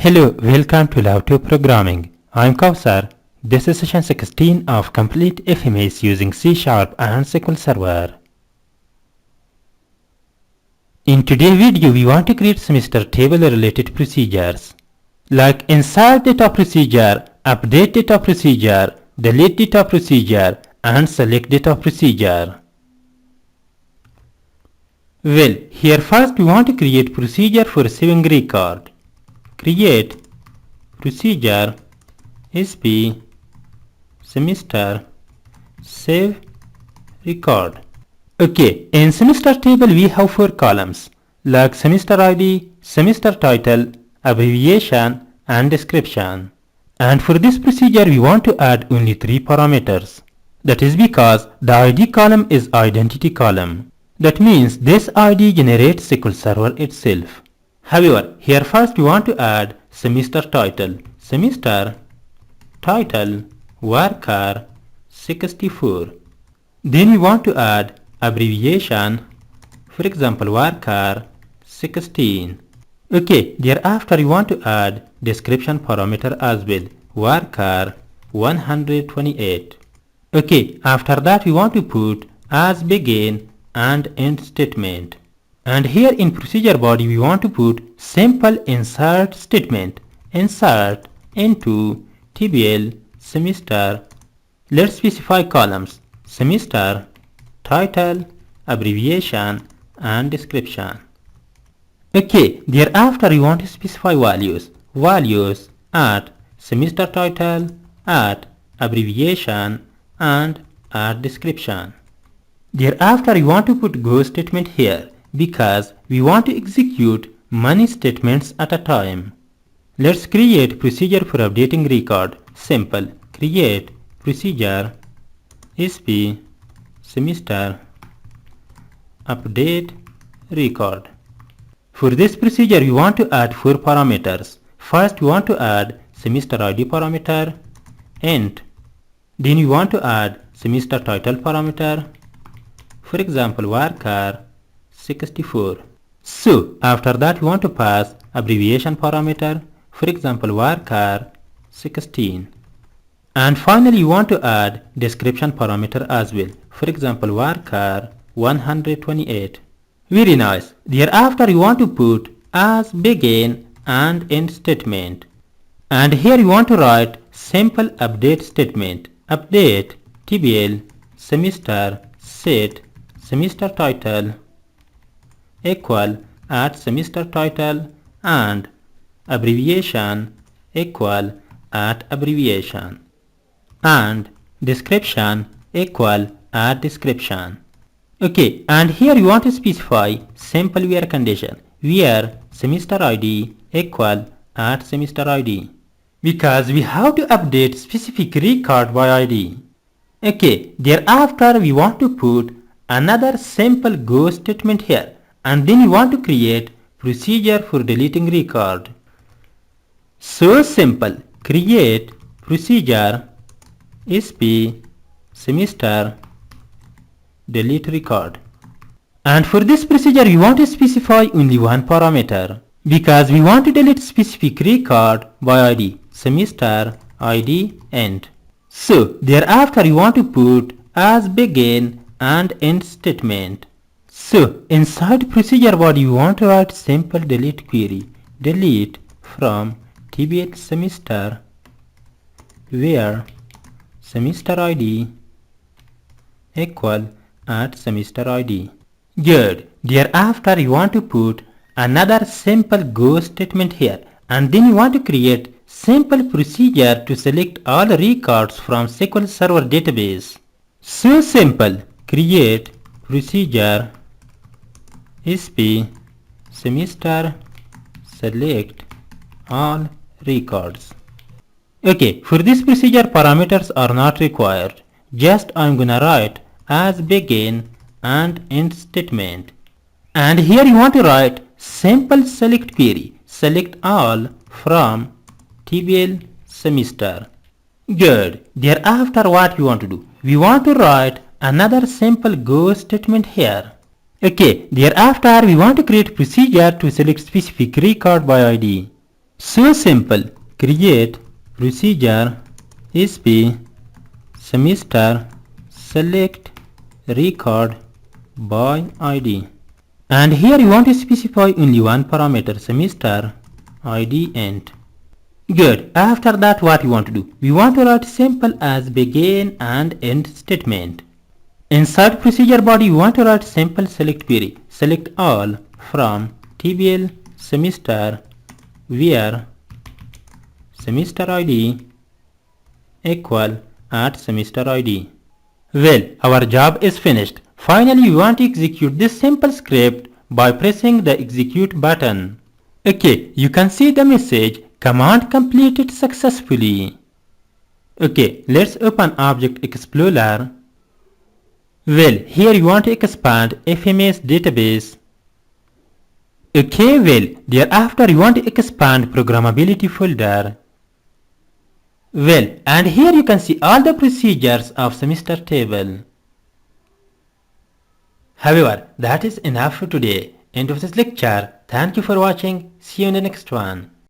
Hello, welcome to Love2 Programming. I'm Kausar. This is session 16 of Complete FMS using C# and SQL Server. In today's video, we want to create semester table related procedures like insert data procedure, update data procedure, delete data procedure, and select data procedure. Well, here first we want to create procedure for saving record. Create procedure SP semester save record. Okay, in semester table we have 4 columns like semester ID, semester title, abbreviation, and description. And for this procedure we want to add only 3 parameters. That is because the ID column is identity column. That means this ID generates SQL Server itself. However, here first we want to add semester title. Semester title varchar 64. Then we want to add abbreviation, for example varchar 16. Okay, thereafter we want to add description parameter as well, varchar 128. Okay, after that we want to put as begin and end statement. And here in procedure body we want to put simple insert statement. Insert into TBL semester. Let's specify columns semester, title, abbreviation, and description. Okay, thereafter we want to specify values. Values at semester title, at abbreviation, and at description. Thereafter we want to put go statement here because we want to execute many statements at a time. Let's create procedure for updating record. Simple. Create procedure SP semester update record. For this procedure we want to add 4 parameters. First we want to add semester ID parameter, int. Then we want to add semester title parameter, for example varchar 64. So after that we want to pass abbreviation parameter, for example varchar 16. And finally we want to add description parameter as well, for example varchar 128. Very nice. Thereafter we want to put as begin and end statement. And here we want to write simple update statement. Update TBL semester set semester title equal at semester title and abbreviation equal at abbreviation and description equal at description. Okay, and here you want to specify simple where condition, where semester ID equal at semester ID, because we have to update specific record by ID. Okay, thereafter we want to put another simple go statement here, and then we want to create procedure for deleting record. So simple. Create procedure SP semester delete record. And for this procedure we want to specify only one parameter because we want to delete specific record by ID, semester ID end. So thereafter we want to put as begin and end statement. So inside procedure body we want to write simple delete query. Delete from TBL semester where semester ID equal at semester ID. Good. Thereafter you want to put another simple go statement here, and then you want to create simple procedure to select all records from SQL Server database. So simple. Create procedure SP semester select all records. Okay, for this procedure parameters are not required. Just I'm gonna write as begin and end statement. And here you want to write simple select query. Select all from TBL semester. Good. Thereafter what we want to do? We want to write another simple go statement here. Okay, thereafter we want to create procedure to select specific record by ID. So simple. Create procedure sp semester select record by id, and here you want to specify only one parameter, semester id end. Good. After that, what you want to do? We want to write simple as begin and end statement. Inside procedure body, you want to write simple select query. Select all from tbl semester where semester id equal at semester id. Well, our job is finished. Finally, we want to execute this simple script by pressing the execute button. Okay, you can see the message, command completed successfully. Okay, let's open Object Explorer. Well, here you want to expand FMS database. Okay, well, thereafter you want to expand programmability folder. Well, and here you can see all the procedures of semester table. However, that is enough for today. End of this lecture. Thank you for watching. See you in the next one.